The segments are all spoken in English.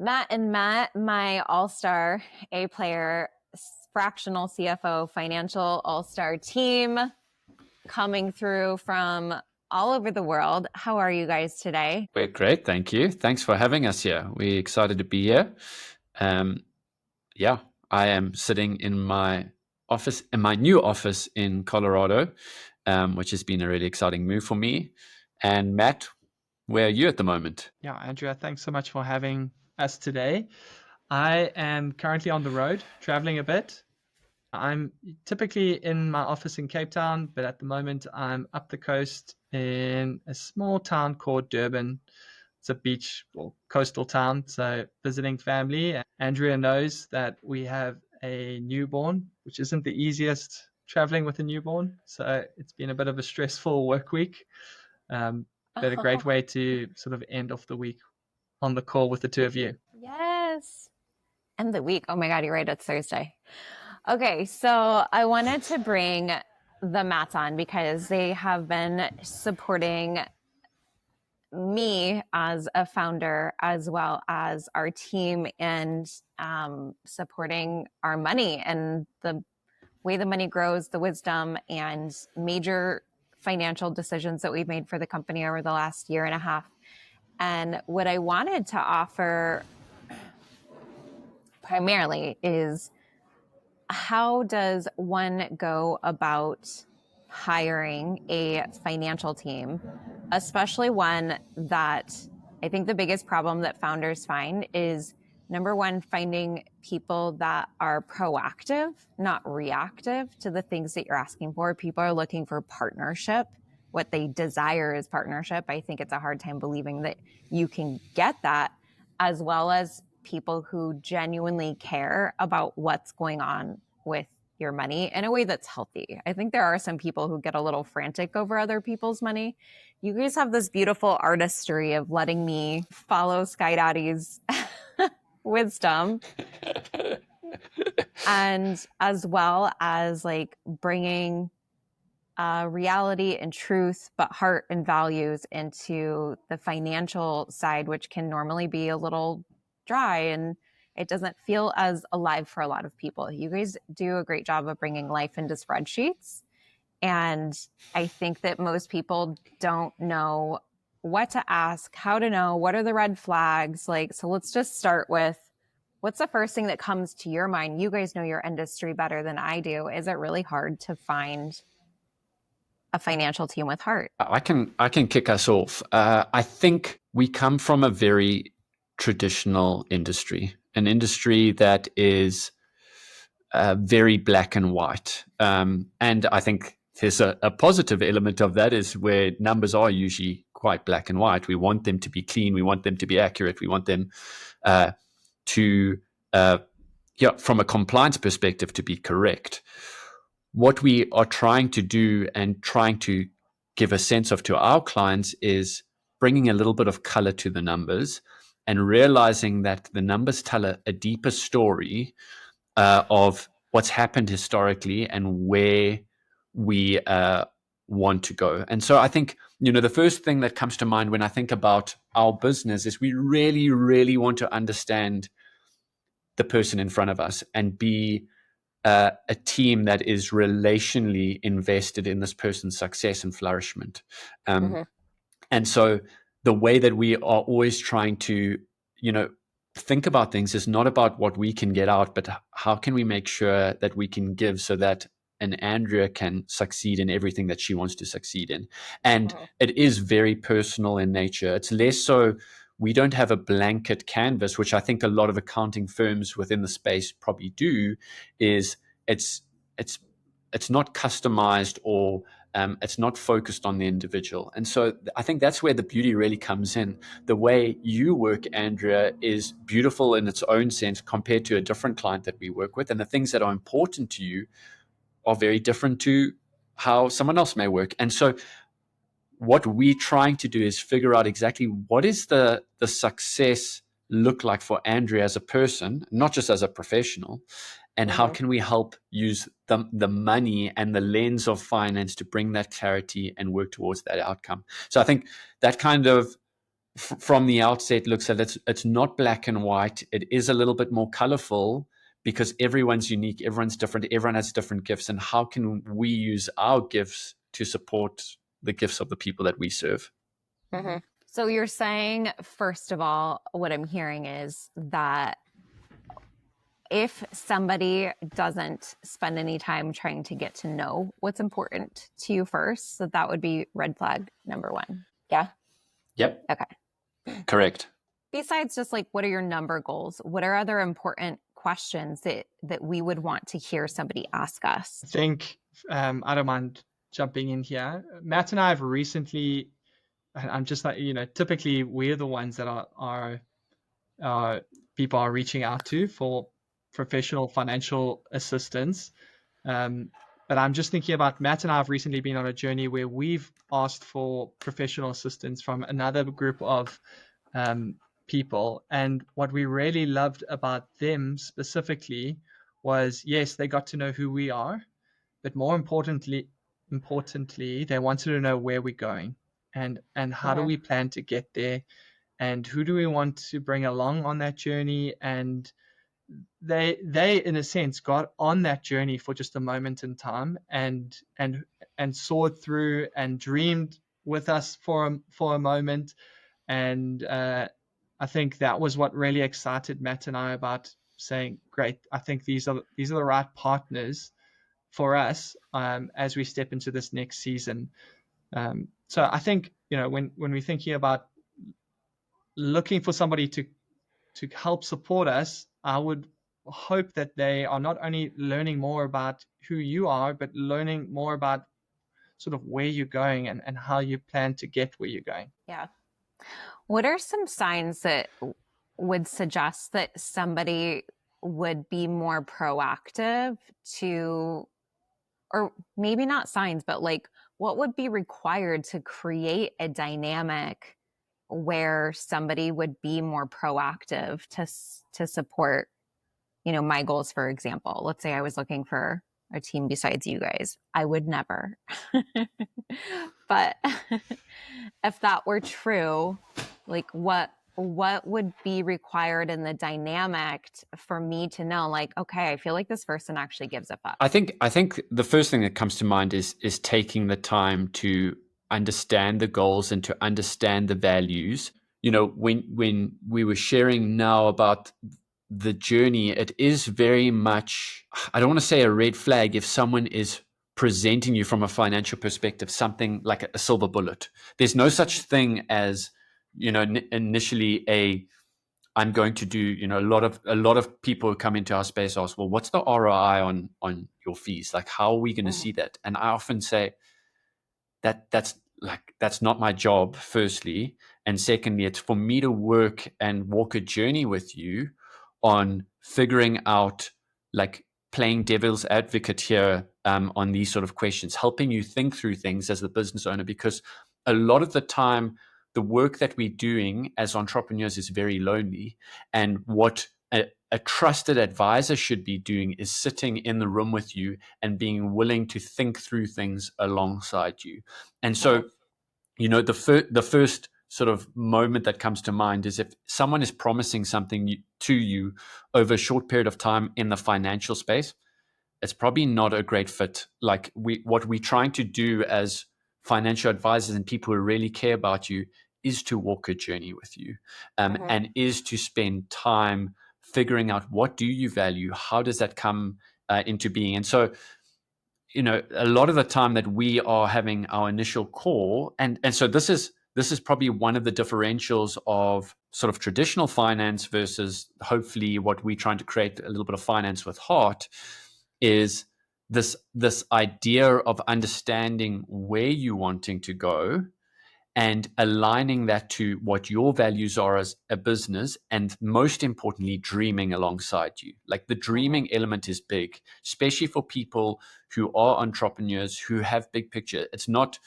Matt, my all-star A-player, fractional CFO, financial all-star team coming through from all over the world. How are you guys today? We're great, thank you. Thanks for having us here. We're excited to be here. Um, yeah, I am sitting in my office, in my new office in Colorado, which has been a really exciting move for me. And Matt, where are you at the moment? Yeah, Andrea, thanks so much for having us today. I am currently on the road, traveling a bit. I'm typically in my office in Cape Town, but at the moment I'm up the coast in a small town called Durban. It's a beach or coastal town, so visiting family. Andrea knows that we have a newborn, which isn't the easiest traveling with a newborn. So it's been a bit of a stressful work week, but a great way to sort of end off the week on the call with the two of you. Yes. End the week. Oh my God, you're right. It's Thursday. Okay, so I wanted to bring the Mats on because they have been supporting me as a founder as well as our team and supporting our money and the way the money grows, the wisdom and major financial decisions that we've made for the company over the last year and a half. And what I wanted to offer primarily is, how does one go about hiring a financial team, especially one that I think the biggest problem that founders find is, number one, finding people that are proactive, not reactive to the things that you're asking for. People are looking for partnership. What they desire is partnership. I think it's a hard time believing that you can get that, as well as people who genuinely care about what's going on with your money in a way that's healthy. I think there are some people who get a little frantic over other people's money. You guys have this beautiful artistry of letting me follow Sky Daddy's wisdom and as well as like bringing reality and truth, but heart and values into the financial side, which can normally be a little dry and it doesn't feel as alive for a lot of people. You guys do a great job of bringing life into spreadsheets. And I think that most people don't know what to ask, how to know, what are the red flags. Like, so let's just start with, what's the first thing that comes to your mind? You guys know your industry better than I do. Is it really hard to find a financial team with heart? I can kick us off. I think we come from a very traditional industry, an industry that is very black and white. And I think there's a positive element of that is where numbers are usually quite black and white. We want them to be clean. We want them to be accurate. We want them to, from a compliance perspective, to be correct. What we are trying to do and trying to give a sense of to our clients is bringing a little bit of color to the numbers and realizing that the numbers tell a deeper story of what's happened historically and where we want to go. And so I think, the first thing that comes to mind when I think about our business is we really, really want to understand the person in front of us and be a team that is relationally invested in this person's success and flourishment. And so the way that we are always trying to, think about things is not about what we can get out, but how can we make sure that we can give so that an Andrea can succeed in everything that she wants to succeed in. And it is very personal in nature. It's less so, we don't have a blanket canvas, which I think a lot of accounting firms within the space probably do, is it's not customized or it's not focused on the individual. And so I think that's where the beauty really comes in. The way you work, Andrea, is beautiful in its own sense compared to a different client that we work with. And the things that are important to you are very different to how someone else may work. And so what we're trying to do is figure out exactly what is the success look like for Andrea as a person, not just as a professional, and how can we help use the money and the lens of finance to bring that clarity and work towards that outcome. So I think that kind of from the outset looks at it's not black and white. It is a little bit more colorful because everyone's unique, everyone's different, everyone has different gifts. And how can we use our gifts to support the gifts of the people that we serve? Mm-hmm. So you're saying, first of all, what I'm hearing is that if somebody doesn't spend any time trying to get to know what's important to you first, so that would be red flag number one. Yeah? Yep. Okay. Correct. Besides just like, what are your number goals? What are other important questions that we would want to hear somebody ask us? I think, I don't mind jumping in here. Matt and I have recently, I'm just like, typically we're the ones that are people are reaching out to for professional financial assistance. But I'm just thinking about Matt and I have recently been on a journey where we've asked for professional assistance from another group of people. And what we really loved about them specifically was, yes, they got to know who we are, but more importantly, they wanted to know where we're going and how do we plan to get there, and who do we want to bring along on that journey. And they in a sense got on that journey for just a moment in time and saw it through and dreamed with us for a moment. And I think that was what really excited Matt and I about saying, great, I think these are the right partners for us as we step into this next season. So I think, when we're thinking about looking for somebody to help support us, I would hope that they are not only learning more about who you are, but learning more about sort of where you're going and how you plan to get where you're going. Yeah. What are some signs that would suggest that somebody would be more proactive to, or maybe not signs, but like what would be required to create a dynamic where somebody would be more proactive to support, my goals, for example? Let's say I was looking for a team besides you guys. I would never. But if that were true, like what would be required in the dynamic for me to know, like, okay, I feel like this person actually gives a fuck? I think the first thing that comes to mind is taking the time to understand the goals and to understand the values. When we were sharing now about the journey, it is very much, I don't want to say a red flag if someone is presenting you from a financial perspective something like a silver bullet. There's no such thing as, initially I'm going to do, a lot of people who come into our space ask, well, what's the ROI on your fees? Like, how are we going to see that? And I often say that's not my job, firstly. And secondly, it's for me to work and walk a journey with you on figuring out, like, playing devil's advocate here on these sort of questions, helping you think through things as the business owner, because a lot of the time, the work that we're doing as entrepreneurs is very lonely. And what a trusted advisor should be doing is sitting in the room with you and being willing to think through things alongside you. And so, the first sort of moment that comes to mind is if someone is promising something to you over a short period of time in the financial space, it's probably not a great fit. Like, what we're trying to do as financial advisors and people who really care about you is to walk a journey with you, and is to spend time figuring out, what do you value? How does that come into being? And so, a lot of the time that we are having our initial call, and so this is probably one of the differentials of sort of traditional finance versus hopefully what we're trying to create, a little bit of finance with heart, is this idea of understanding where you're wanting to go and aligning that to what your values are as a business, and most importantly, dreaming alongside you. Like, the dreaming element is big, especially for people who are entrepreneurs who have big picture. It's not,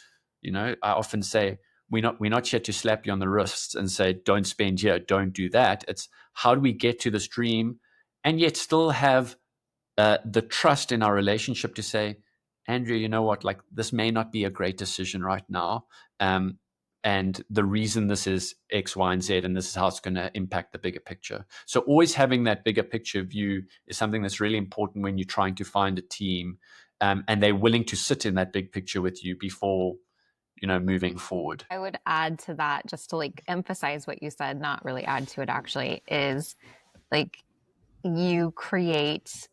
I often say, we're not here to slap you on the wrists and say, don't spend here, don't do that. It's, how do we get to this dream and yet still have the trust in our relationship to say, Andrew, you know what, like, this may not be a great decision right now. and the reason this is X, Y, and Z, and this is how it's going to impact the bigger picture. So always having that bigger picture view is something that's really important when you're trying to find a team, and they're willing to sit in that big picture with you before, moving forward. I would add to that, just to like emphasize what you said, not really add to it actually, is like you create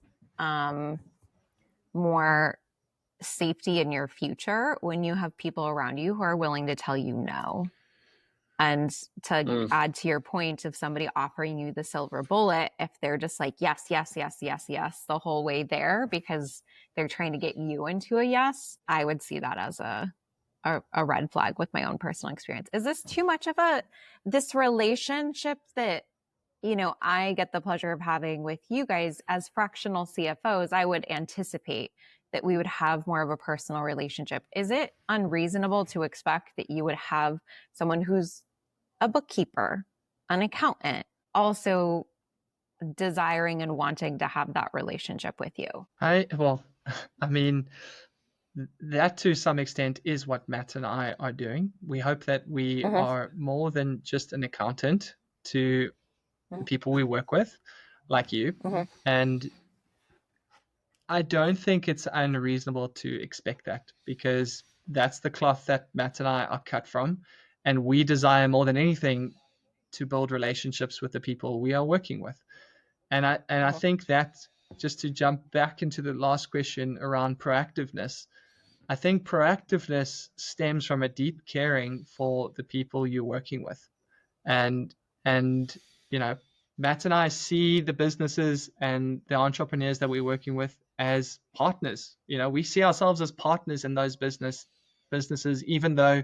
more safety in your future when you have people around you who are willing to tell you no. And to add to your point of somebody offering you the silver bullet, if they're just like, yes, yes, yes, yes, yes, the whole way there because they're trying to get you into a yes, I would see that as a red flag with my own personal experience. Is this too much of this relationship that, I get the pleasure of having with you guys as fractional CFOs? I would anticipate that we would have more of a personal relationship. Is it unreasonable to expect that you would have someone who's a bookkeeper, an accountant, also desiring and wanting to have that relationship with you? I mean, that to some extent is what Matt and I are doing. We hope that we are more than just an accountant to the people we work with, like you. And I don't think it's unreasonable to expect that, because that's the cloth that Matt and I are cut from. And we desire more than anything to build relationships with the people we are working with. And I think that, just to jump back into the last question around proactiveness, I think proactiveness stems from a deep caring for the people you're working with. And Matt and I see the businesses and the entrepreneurs that we're working with as partners. We see ourselves as partners in those businesses, even though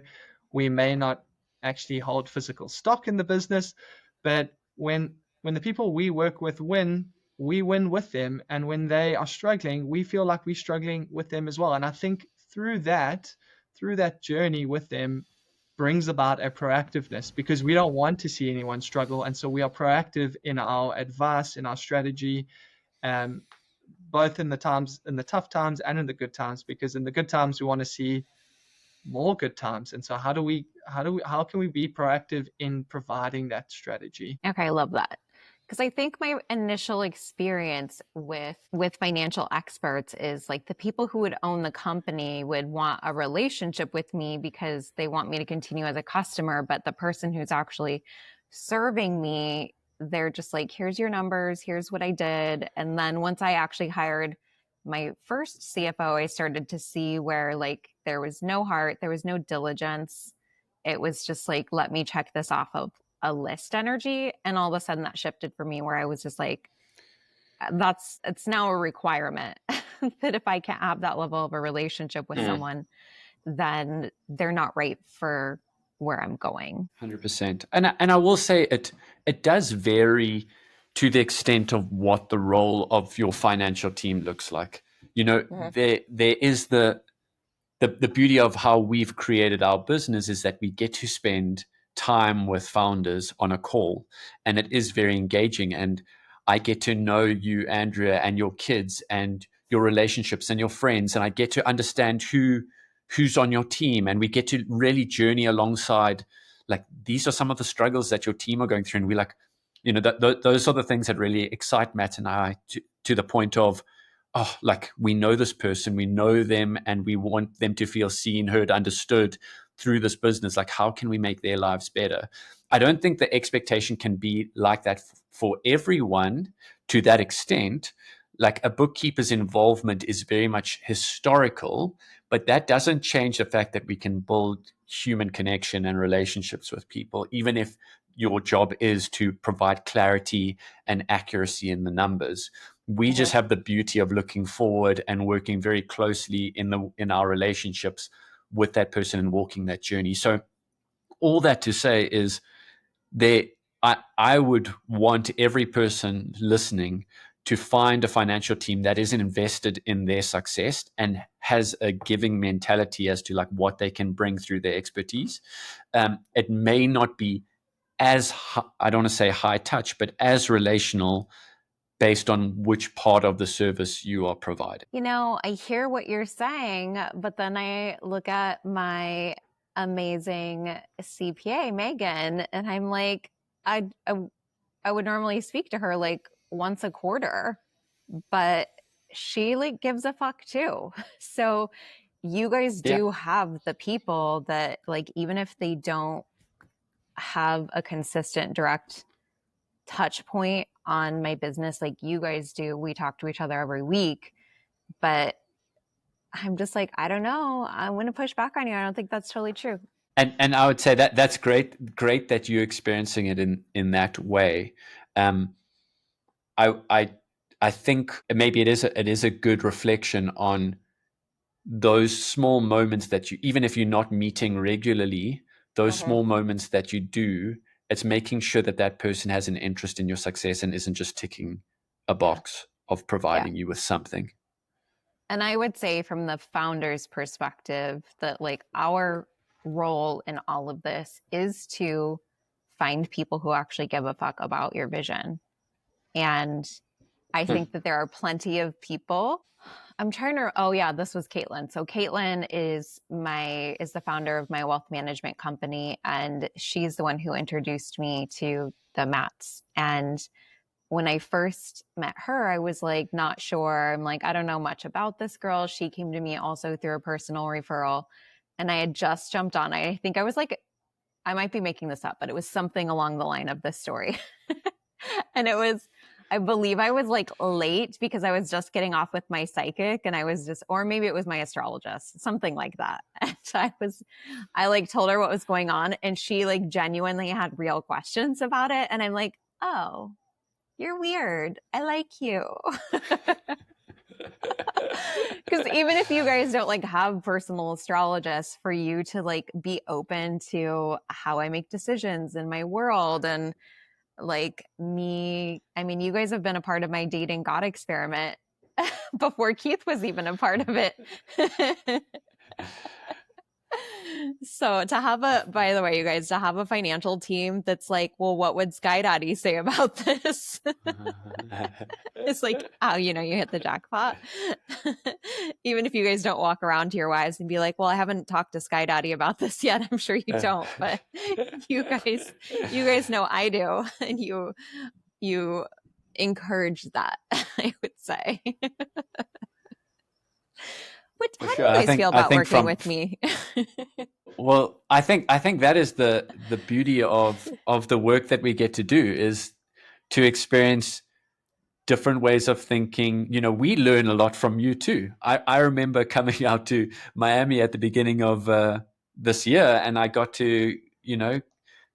we may not actually hold physical stock in the business. But when the people we work with win, we win with them. And when they are struggling, we feel like we're struggling with them as well. And I think through that journey with them brings about a proactiveness, because we don't want to see anyone struggle. And so we are proactive in our advice, in our strategy, both in the tough times and in the good times, because in the good times we want to see more good times. And so how can we be proactive in providing that strategy? Okay, I love that. Because I think my initial experience with financial experts is like the people who would own the company would want a relationship with me because they want me to continue as a customer. But the person who's actually serving me, they're just like, here's your numbers, here's what I did. And then once I actually hired my first CFO, I started to see where like there was no heart, there was no diligence. It was just like, let me check this off of a list energy. And all of a sudden that shifted for me, where I was just like, it's now a requirement that if I can't have that level of a relationship with someone, then they're not right for where I'm going. 100%. And I will say it does vary to the extent of what the role of your financial team looks like. There is the beauty of how we've created our business is that we get to spend time with founders on a call, and it is very engaging. And I get to know you, Andrea, and your kids and your relationships and your friends, and I get to understand who's on your team, and we get to really journey alongside. Like, these are some of the struggles that your team are going through, and we like, those are the things that really excite Matt and I to the point of, oh, like, we know this person, we know them, and we want them to feel seen, heard, understood through this business. Like, how can we make their lives better? I don't think the expectation can be like that for everyone to that extent. Like, a bookkeeper's involvement is very much historical, but that doesn't change the fact that we can build human connection and relationships with people, even if your job is to provide clarity and accuracy in the numbers. We just have the beauty of looking forward and working very closely in our relationships with that person and walking that journey. So all that to say is I would want every person listening to find a financial team that is invested in their success and has a giving mentality as to like what they can bring through their expertise. It may not be as I don't want to say high touch, but as relational, based on which part of the service you are providing. I hear what you're saying, but then I look at my amazing CPA, Megan. And I'm like, I would normally speak to her like once a quarter, but she like gives a fuck too. So you guys do have the people that like, even if they don't have a consistent direct touch point on my business like you guys do, we talk to each other every week, but I'm just like, I don't know. I'm going to push back on you. I don't think that's totally true. And I would say that that's great that you're experiencing it in that way. I think maybe it is a good reflection on those small moments that you, even if you're not meeting regularly, those small moments that you do, it's making sure that that person has an interest in your success and isn't just ticking a box of providing you with something. And I would say from the founder's perspective that like our role in all of this is to find people who actually give a fuck about your vision. And I think that there are plenty of people. I'm trying to, oh yeah, this was Caitlin. So Caitlin is the founder of my wealth management company. And she's the one who introduced me to the mats. And when I first met her, I was like, not sure. I'm like, I don't know much about this girl. She came to me also through a personal referral. And I had just jumped on. I think I was like, I might be making this up, but it was something along the line of this story. And it was, I believe I was like late because I was just getting off with my psychic and I was just, or maybe it was my astrologist, something like that. And I like told her what was going on and she like genuinely had real questions about it. And I'm like, oh, you're weird. I like you. Because even if you guys don't like have personal astrologists, for you to like be open to how I make decisions in my world and like me, I mean, you guys have been a part of my dating God experiment before Keith was even a part of it. So to have by the way, you guys, to have a financial team that's like, well, what would Sky Daddy say about this? It's like, oh, you hit the jackpot. Even if you guys don't walk around to your wives and be like, well, I haven't talked to Sky Daddy about this yet. I'm sure you don't, but you guys know I do. And you encourage that, I would say. How do you guys feel about working with me? Well, I think that is the beauty of the work that we get to do, is to experience different ways of thinking. We learn a lot from you too. I remember coming out to Miami at the beginning of this year, and I got to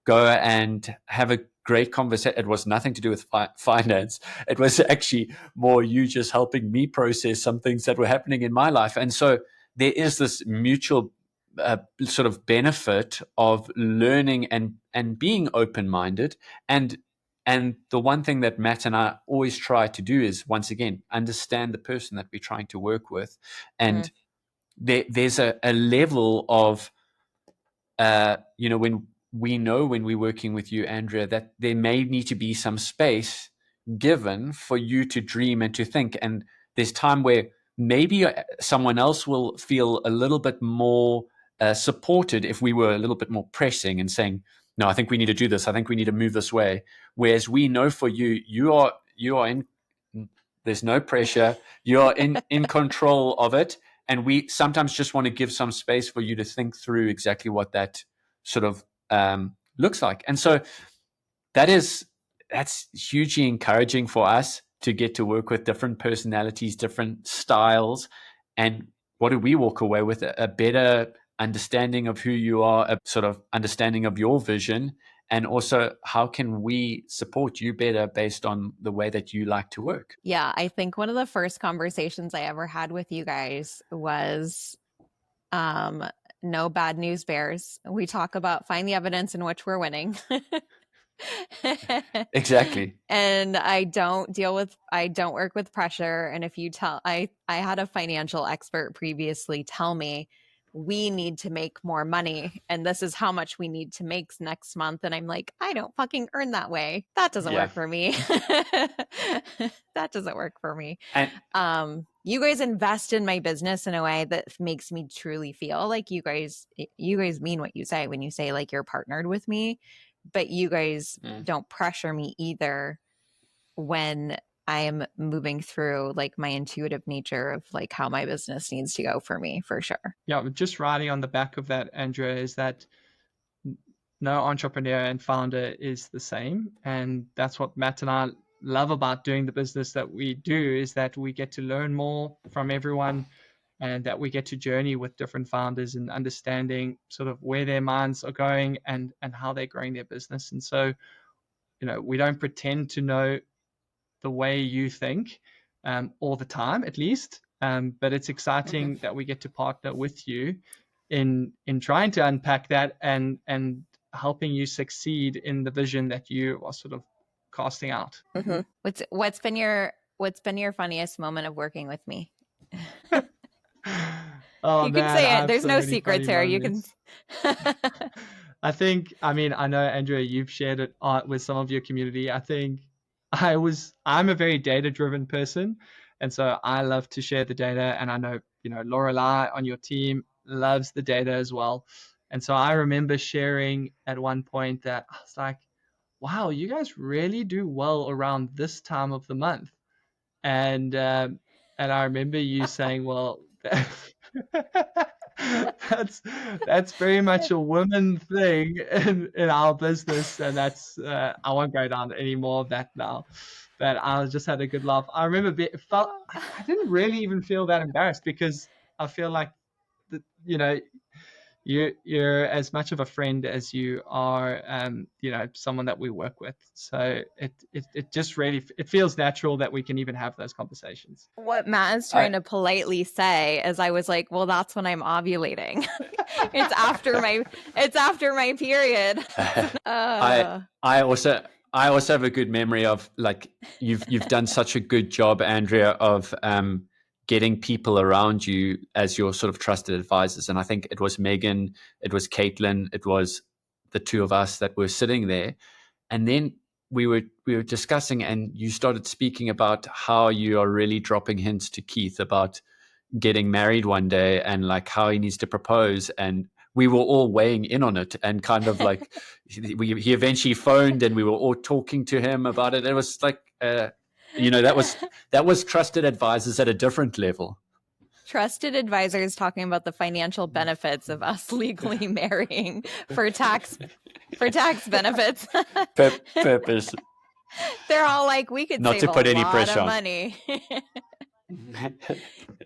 go and have a great conversation. It was nothing to do with finance. It was actually more you just helping me process some things that were happening in my life. And so there is this mutual sort of benefit of learning and being open-minded. And the one thing that Matt and I always try to do is, once again, understand the person that we're trying to work with. And there's a level of, when we're working with you, Andrea, that there may need to be some space given for you to dream and to think. And there's time where maybe someone else will feel a little bit more supported if we were a little bit more pressing and saying, no, I think we need to do this. I think we need to move this way. Whereas we know for you, you are in, there's no pressure. You're in control of it. And we sometimes just want to give some space for you to think through exactly what that sort of looks like. And so that's hugely encouraging for us to get to work with different personalities, different styles. And what do we walk away with? A better understanding of who you are, a sort of understanding of your vision, and also how can we support you better based on the way that you like to work. Yeah, I think one of the first conversations I ever had with you guys was no bad news bears. We talk about find the evidence in which we're winning. Exactly. And I don't work with pressure. And if you I had a financial expert previously tell me, we need to make more money and this is how much we need to make next month. And I'm like, I don't fucking earn that way. That doesn't work for me. That doesn't work for me. And you guys invest in my business in a way that makes me truly feel like you guys mean what you say when you say like you're partnered with me, but you guys don't pressure me either when I am moving through like my intuitive nature of like how my business needs to go for me, for sure. Yeah, just riding on the back of that, Andrea, is that no entrepreneur and founder is the same. And that's what Matt and I love about doing the business that we do, is that we get to learn more from everyone and that we get to journey with different founders and understanding sort of where their minds are going and how they're growing their business. And so, we don't pretend to know the way you think all the time, at least. But it's exciting that we get to partner with you in trying to unpack that and helping you succeed in the vision that you are sort of casting out. What's been your funniest moment of working with me? Oh, you man, can say I it. have There's so no many secrets funny here. You can. moments. I know, Andrea, you've shared it with some of your community. I think I'm a very data-driven person, and so I love to share the data. And I know, Lorelai on your team loves the data as well. And so I remember sharing at one point that I was like, wow, you guys really do well around this time of the month. And I remember you saying, well, that's very much a woman thing in our business, and that's I won't go down any more of that now. But I just had a good laugh. I remember I didn't really even feel that embarrassed, because I feel like you're as much of a friend as you are someone that we work with. So it just really, it feels natural that we can even have those conversations. What Matt is trying to politely say is, I was like, well, that's when I'm ovulating. it's after my period. I also have a good memory of, like, you've done such a good job, Andrea, of getting people around you as your sort of trusted advisors. And I think it was Megan, it was Caitlin, it was the two of us that were sitting there. And then we were discussing, and you started speaking about how you are really dropping hints to Keith about getting married one day and like how he needs to propose. And we were all weighing in on it, and kind of like he eventually phoned and we were all talking to him about it. It was like, that was trusted advisors at a different level. Trusted advisors talking about the financial benefits of us legally marrying for tax benefits. Purpose. They're all like, we could not save to put a any lot pressure of on. money.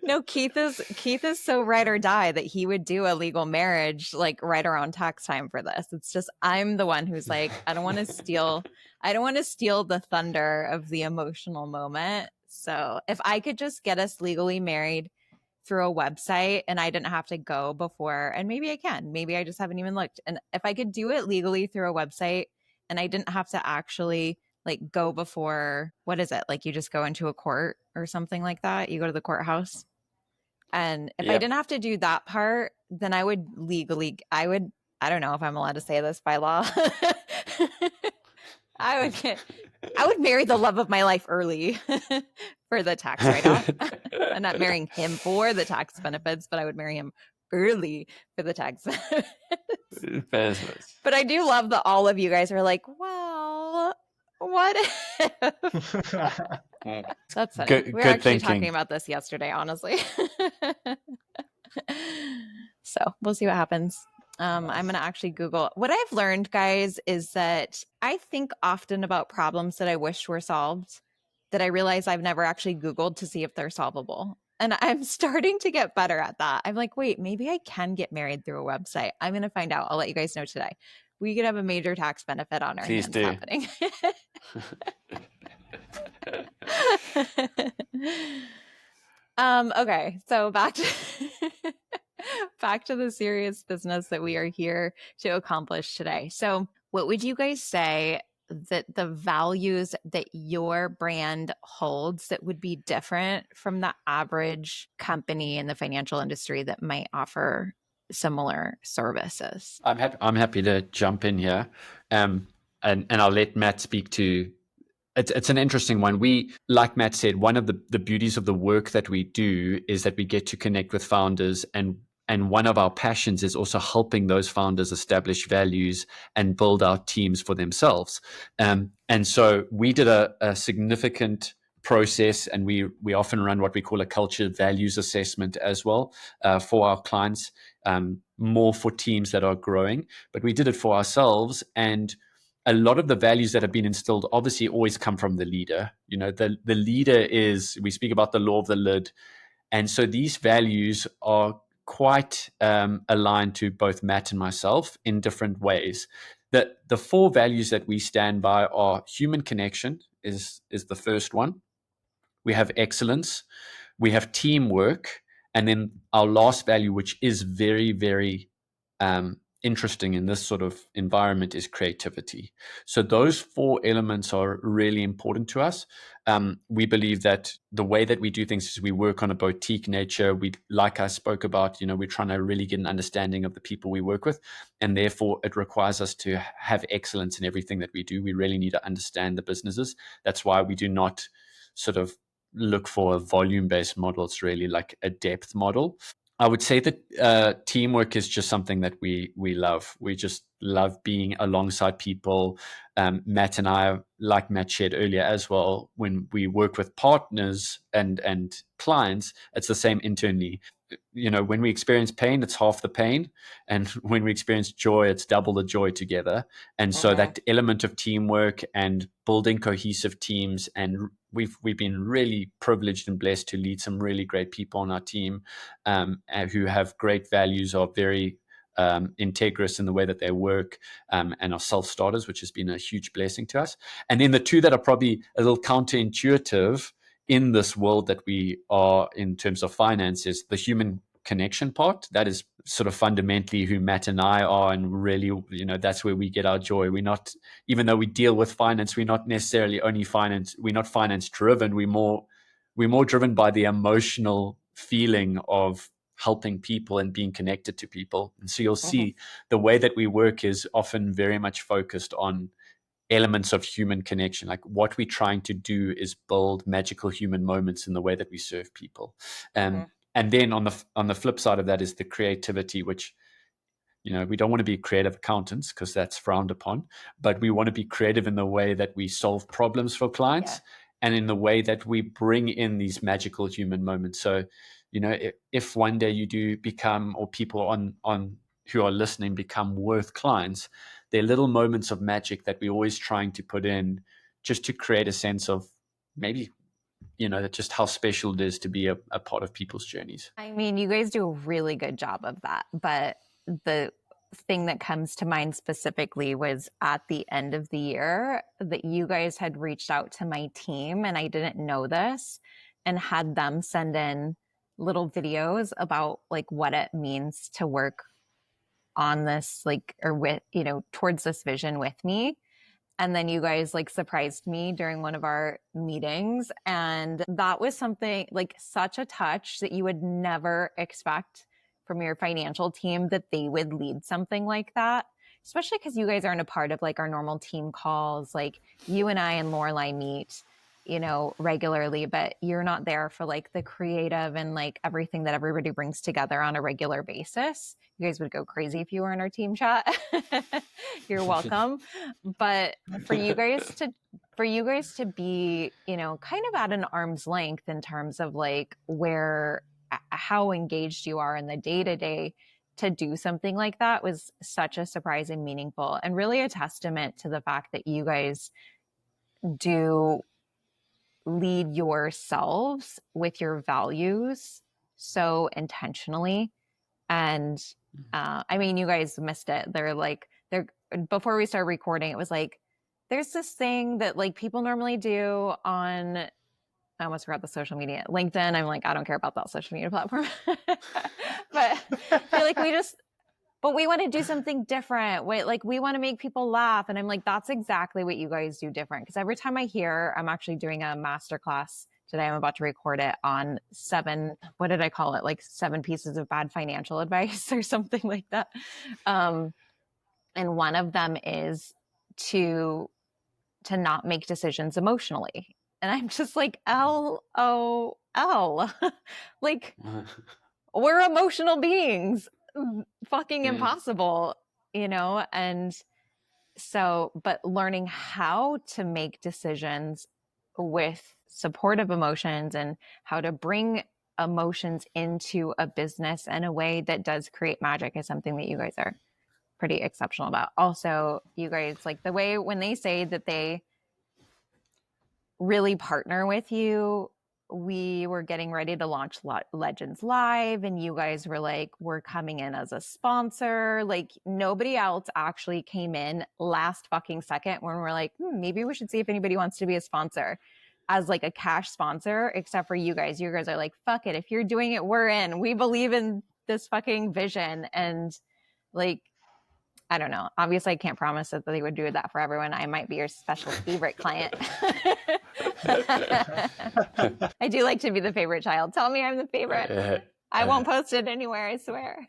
No, Keith is so ride or die that he would do a legal marriage like right around tax time for this. It's just, I'm the one who's like, I don't want to steal the thunder of the emotional moment. So if I could just get us legally married through a website and I didn't have to go before, and maybe I can, maybe I just haven't even looked. And if I could do it legally through a website and I didn't have to actually like go before, what is it? Like you just go into a court or something like that. You go to the courthouse. And if I didn't have to do that part, then I would I don't know if I'm allowed to say this by law. I would marry the love of my life early for the tax write-off. I'm not marrying him for the tax benefits, but I would marry him early for the tax benefits. But I do love that all of you guys are like, well, what if? That's funny. We were actually talking about this yesterday, honestly. So we'll see what happens. I'm going to actually Google. What I've learned, guys, is that I think often about problems that I wish were solved that I realize I've never actually Googled to see if they're solvable. And I'm starting to get better at that. I'm like, wait, maybe I can get married through a website. I'm going to find out. I'll let you guys know today. We could have a major tax benefit on our hands happening. Okay, so back to the serious business that we are here to accomplish today. So what would you guys say that the values that your brand holds that would be different from the average company in the financial industry that might offer similar services? I'm happy to jump in here, and I'll let Matt speak to. It's an interesting one. We, like Matt said, one of the beauties of the work that we do is that we get to connect with founders, and one of our passions is also helping those founders establish values and build out teams for themselves. And so we did a significant process, and we often run what we call a culture values assessment as well for our clients, more for teams that are growing. But we did it for ourselves, and a lot of the values that have been instilled obviously always come from the leader. The leader is, we speak about the law of the lid. And so these values are quite aligned to both Matt and myself in different ways. The four values that we stand by are human connection is the first one. We have excellence, we have teamwork, and then our last value, which is very, very interesting in this sort of environment, is creativity. So those four elements are really important to us. We believe that the way that we do things is we work on a boutique nature. We, like I spoke about, we're trying to really get an understanding of the people we work with, and therefore it requires us to have excellence in everything that we do. We really need to understand the businesses. That's why we do not sort of look for a volume-based model. It's really like a depth model. I would say that teamwork is just something that we love. We just love being alongside people. Matt and I, like Matt shared earlier as well, when we work with partners and clients, it's the same internally. When we experience pain, it's half the pain, and when we experience joy, it's double the joy together. And so that element of teamwork and building cohesive teams, and we've been really privileged and blessed to lead some really great people on our team, who have great values, are very integrous in the way that they work, and are self-starters, which has been a huge blessing to us. And then the two that are probably a little counterintuitive in this world that we are in terms of finance is the human connection part. That is sort of fundamentally who Matt and I are, and really, that's where we get our joy. We're not, even though we deal with finance, we're not necessarily only finance. We're not finance driven. We're more driven by the emotional feeling of helping people and being connected to people. And so you'll see the way that we work is often very much focused on elements of human connection. Like, what we're trying to do is build magical human moments in the way that we serve people. And then on the flip side of that is the creativity, which, we don't want to be creative accountants because that's frowned upon, but we want to be creative in the way that we solve problems for clients, and in the way that we bring in these magical human moments. So, if one day you do become, or people on who are listening become Worttth clients, they're little moments of magic that we're always trying to put in, just to create a sense of maybe, just how special it is to be a part of people's journeys. I mean, you guys do a really good job of that. But the thing that comes to mind specifically was at the end of the year that you guys had reached out to my team, and I didn't know this, and had them send in little videos about like what it means to work on this, like, or with, towards this vision with me. And then you guys like surprised me during one of our meetings. And that was something like such a touch that you would never expect from your financial team, that they would lead something like that, especially because you guys aren't a part of like our normal team calls. Like, you and I and Lorelai meet, regularly, but you're not there for like the creative and like everything that everybody brings together on a regular basis. You guys would go crazy if you were in our team chat. You're welcome. But for you guys to be, kind of at an arm's length in terms of like how engaged you are in the day-to-day to do something like that was such a surprise and meaningful, and really a testament to the fact that you guys do lead yourselves with your values so intentionally. And I mean, you guys missed it. They're before we started recording, it was like, there's this thing that like people normally do on, I almost forgot the social media, LinkedIn. I'm like, I don't care about that social media platform. But they're like, but we want to do something different. We want to make people laugh. And I'm like, that's exactly what you guys do different. Because every time I hear, I'm actually doing a masterclass today. I'm about to record it on 7, what did I call it? Like 7 pieces of bad financial advice or something like that. And one of them is to not make decisions emotionally. And I'm just like, LOL. Like, we're emotional beings. Fucking impossible, And so, but learning how to make decisions with supportive emotions and how to bring emotions into a business in a way that does create magic is something that you guys are pretty exceptional about. Also, you guys, like the way when they say that they really partner with you, we were getting ready to launch Legends Live, and you guys were like, we're coming in as a sponsor. Like, nobody else actually came in last fucking second when we're like, maybe we should see if anybody wants to be a sponsor as like a cash sponsor, except for you guys. You guys are like, fuck it. If you're doing it, we're in. We believe in this fucking vision. And like, I don't know. Obviously, I can't promise that they would do that for everyone. I might be your special favorite client. I do like to be the favorite child. Tell me I'm the favorite. I won't post it anywhere, I swear.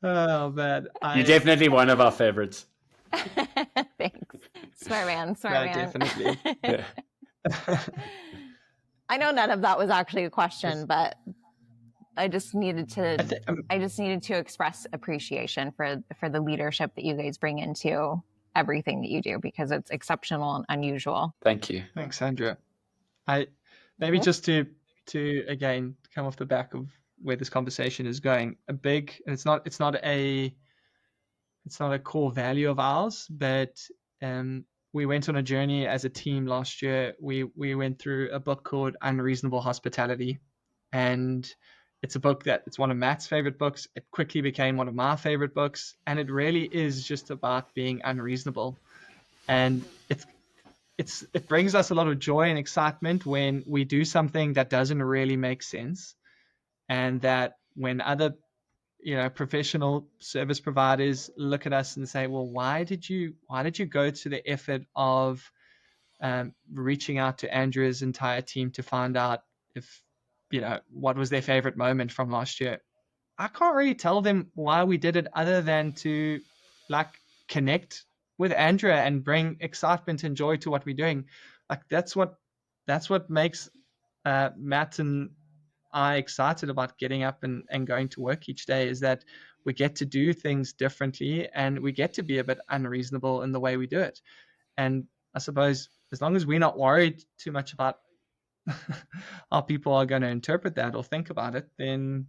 Oh, man. You're definitely one of our favorites. Thanks. Smart man. Definitely. Yeah. I know none of that was actually a question, but I just needed to express appreciation for the leadership that you guys bring into everything that you do, because it's exceptional and unusual. Thank you. Thanks, Sandra. Maybe just to again come off the back of where this conversation is going, it's not a core value of ours, but we went on a journey as a team last year. We went through a book called Unreasonable Hospitality, and it's a book it's one of Matt's favorite books. It quickly became one of my favorite books, and it really is just about being unreasonable. And it brings us a lot of joy and excitement when we do something that doesn't really make sense, and that when other professional service providers look at us and say, well, why did you go to the effort of reaching out to Andrea's entire team to find out if what was their favorite moment from last year? I can't really tell them why we did it other than to like connect with Andrea and bring excitement and joy to what we're doing. Like that's what makes Matt and I excited about getting up and going to work each day, is that we get to do things differently and we get to be a bit unreasonable in the way we do it. And I suppose as long as we're not worried too much about how people are going to interpret that or think about it, then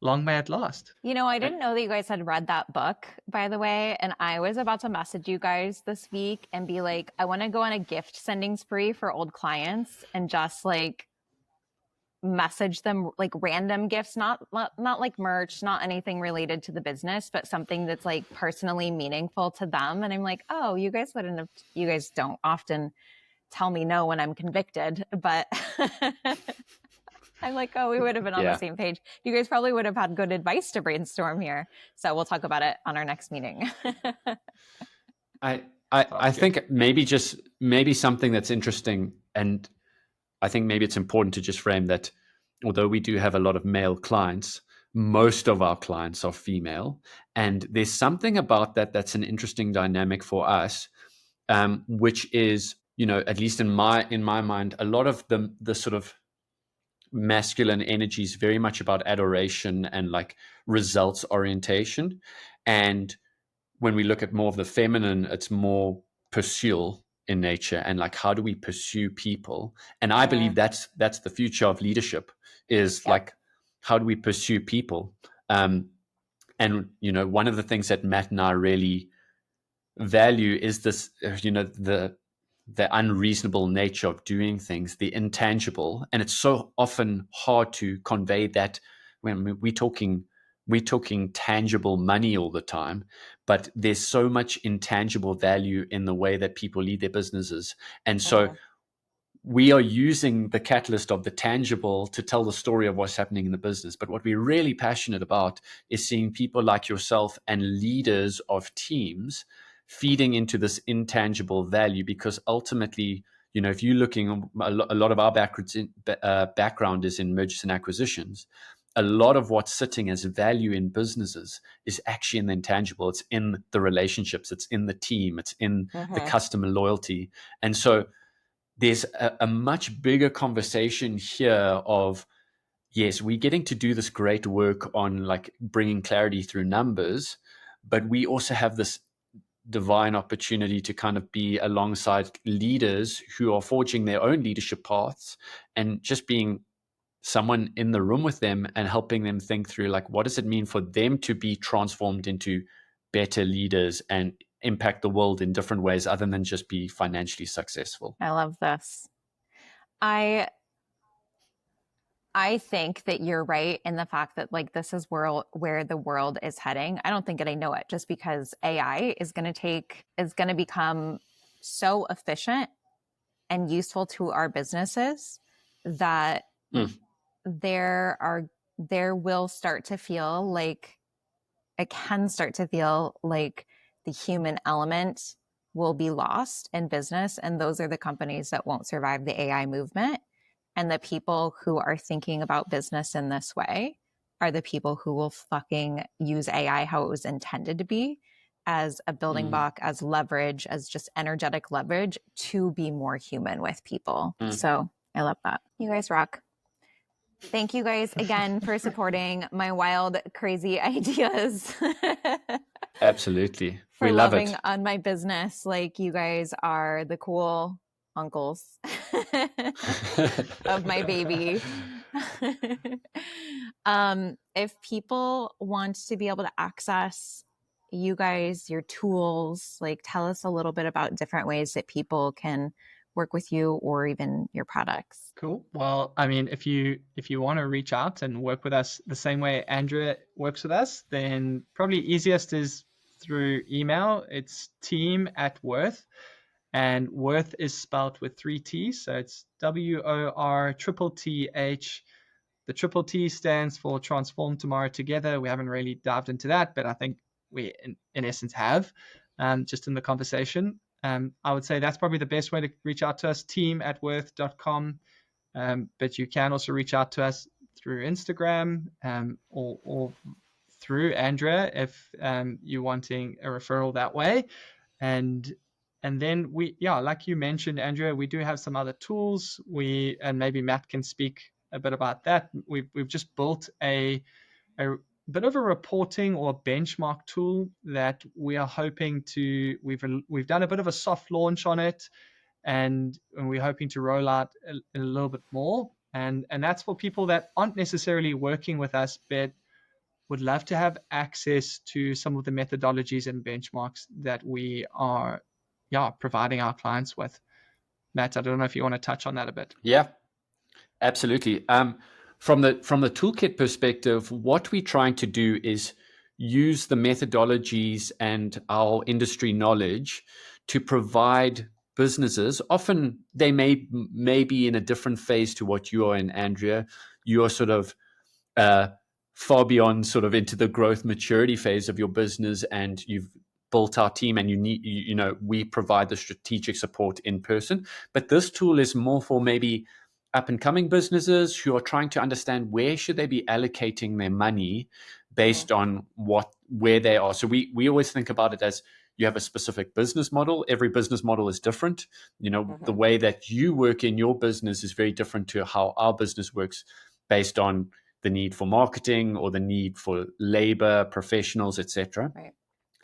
long may it last. I didn't know that you guys had read that book, by the way. And I was about to message you guys this week and be like, I want to go on a gift sending spree for old clients and just like message them like random gifts, not like merch, not anything related to the business, but something that's like personally meaningful to them. And I'm like, oh, you guys don't often tell me no when I'm convicted, but I'm like, oh, we would have been on the same page. You guys probably would have had good advice to brainstorm here. So we'll talk about it on our next meeting. I think maybe something that's interesting, and I think maybe it's important to just frame that although we do have a lot of male clients, most of our clients are female. And there's something about that that's an interesting dynamic for us, which is, at least in my mind, a lot of the sort of masculine energy is very much about adoration and like results orientation. And when we look at more of the feminine, it's more pursual in nature, and like, how do we pursue people? And I believe that's the future of leadership, is like, how do we pursue people? And one of the things that Matt and I really value is this, the unreasonable nature of doing things, the intangible. And it's so often hard to convey that when we're talking tangible money all the time, but there's so much intangible value in the way that people lead their businesses. And so we are using the catalyst of the tangible to tell the story of what's happening in the business. But what we're really passionate about is seeing people like yourself and leaders of teams feeding into this intangible value, because ultimately, if you're looking, a lot of our background is in mergers and acquisitions. A lot of what's sitting as value in businesses is actually in the intangible. It's in the relationships, it's in the team, it's in the customer loyalty. And so there's a much bigger conversation here of, yes, we're getting to do this great work on like bringing clarity through numbers, but we also have this divine opportunity to kind of be alongside leaders who are forging their own leadership paths, and just being someone in the room with them and helping them think through, like, what does it mean for them to be transformed into better leaders and impact the world in different ways other than just be financially successful. I love this. I think that you're right in the fact that like this is where the world is heading. I don't think that I know it, just because AI is going to become so efficient and useful to our businesses that there will start to feel like, it can start to feel like the human element will be lost in business. And those are the companies that won't survive the AI movement. And the people who are thinking about business in this way are the people who will fucking use AI how it was intended to be, as a building block, as leverage, as just energetic leverage to be more human with people. So I love that. You guys rock. Thank you guys again for supporting my wild, crazy ideas. Absolutely. For we love loving it. on my business. Like, you guys are the cool uncles of my baby. If people want to be able to access you guys, your tools, like, tell us a little bit about different ways that people can work with you or even your products. Cool. Well, I mean, if you want to reach out and work with us the same way Andrea works with us, then probably easiest is through email. It's team@Worttth, and Worttth is spelled with 3 T's, so it's WORTTH. The triple T stands for Transform Tomorrow Together. We haven't really dived into that, but I think we in essence have, just in the conversation. I would say that's probably the best way to reach out to us, team@worttth.com. But you can also reach out to us through Instagram, or through Andrea if you're wanting a referral that way. And then like you mentioned, Andrea, we do have some other tools. And maybe Matt can speak a bit about that. We've just built a bit of a reporting or benchmark tool that we are hoping to. We've done a bit of a soft launch on it, and we're hoping to roll out a little bit more. And that's for people that aren't necessarily working with us, but would love to have access to some of the methodologies and benchmarks that we are providing our clients with. Matt, I don't know if you want to touch on that a bit. Yeah, absolutely. From the toolkit perspective, what we're trying to do is use the methodologies and our industry knowledge to provide businesses. Often they may be in a different phase to what you are in, Andrea. You are sort of far beyond sort of into the growth maturity phase of your business, and you've built our team, and we provide the strategic support in person. But this tool is more for maybe up and coming businesses who are trying to understand where should they be allocating their money based on where they are. So we always think about it as, you have a specific business model. Every business model is different. The way that you work in your business is very different to how our business works, based on the need for marketing or the need for labor, professionals, etc. Right.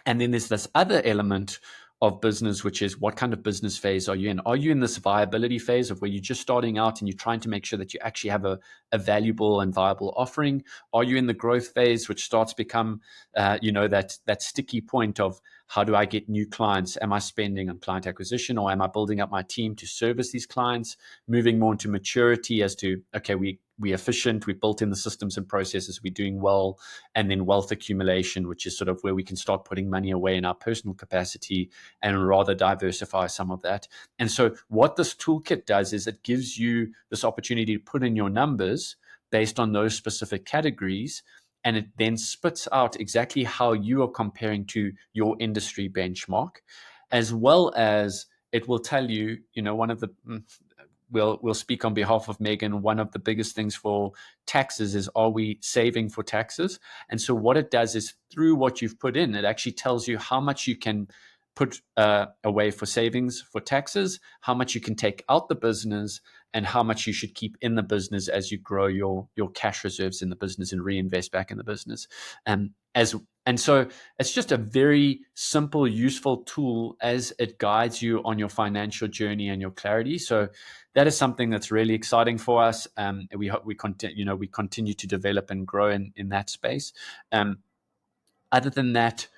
And then there's this other element of business, which is, what kind of business phase are you in? Are you in this viability phase of where you're just starting out and you're trying to make sure that you actually have a valuable and viable offering? Are you in the growth phase, which starts become, that sticky point of, how do I get new clients? Am I spending on client acquisition, or am I building up my team to service these clients? Moving more into maturity as to, okay, we're efficient, we've built in the systems and processes, we're doing well. And then wealth accumulation, which is sort of where we can start putting money away in our personal capacity and rather diversify some of that. And so what this toolkit does is it gives you this opportunity to put in your numbers based on those specific categories, and it then spits out exactly how you are comparing to your industry benchmark, as well as it will tell you, one of the we'll speak on behalf of Megan. One of the biggest things for taxes is, are we saving for taxes? And so what it does is, through what you've put in, it actually tells you how much you can put away for savings for taxes, how much you can take out the business, and how much you should keep in the business as you grow your cash reserves in the business and reinvest back in the business. And so it's just a very simple, useful tool as it guides you on your financial journey and your clarity. So that is something that's really exciting for us. We continue to develop and grow in that space. Other than that,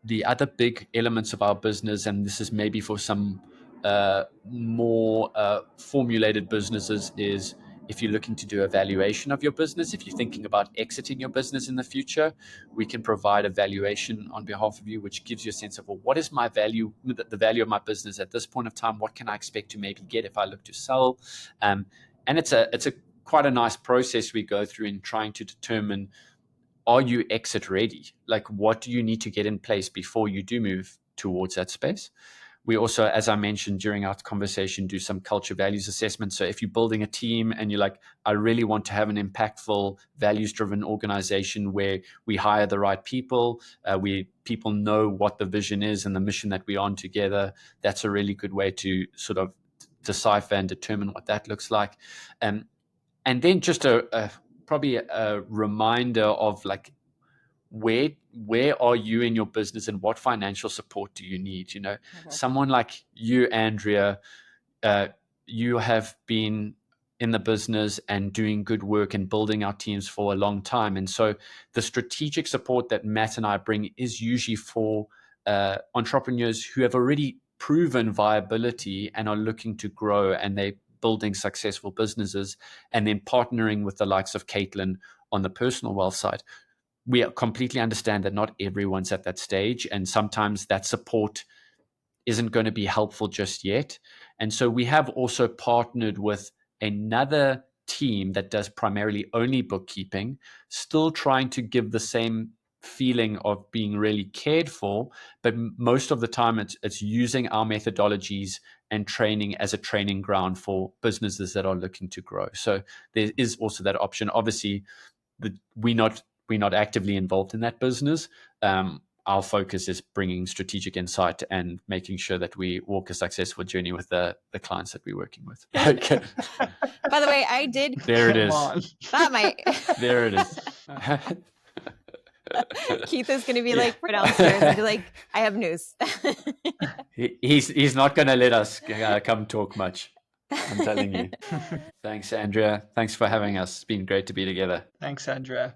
the other big elements of our business, and this is maybe for some more formulated businesses, is if you're looking to do a valuation of your business, if you're thinking about exiting your business in the future, we can provide a valuation on behalf of you, which gives you a sense of, well, what is my value, the value of my business at this point of time? What can I expect to maybe get if I look to sell? And it's a quite a nice process we go through in trying to determine, are you exit ready? Like, what do you need to get in place before you do move towards that space? We also, as I mentioned during our conversation, do some culture values assessment. So if you're building a team and you're like, I really want to have an impactful, values-driven organization where we hire the right people, people know what the vision is and the mission that we're on together, that's a really good way to sort of decipher and determine what that looks like. And then just probably a reminder of, like, where are you in your business and what financial support do you need? Someone like you, Andrea, you have been in the business and doing good work and building our teams for a long time. And so the strategic support that Matt and I bring is usually for entrepreneurs who have already proven viability and are looking to grow, and they're building successful businesses, and then partnering with the likes of Caitlin on the personal wealth side. We completely understand that not everyone's at that stage, and sometimes that support isn't going to be helpful just yet. And so we have also partnered with another team that does primarily only bookkeeping, still trying to give the same feeling of being really cared for, but most of the time it's using our methodologies and training as a training ground for businesses that are looking to grow. So there is also that option. Obviously, we're not actively involved in that business. Our focus is bringing strategic insight and making sure that we walk a successful journey with the clients that we're working with. Okay. By the way, I did. There it is. That might. There it is. Keith is going to be like downstairs and be like, I have news. He's not going to let us come talk much. I'm telling you. Thanks, Andrea. Thanks for having us. It's been great to be together. Thanks, Andrea.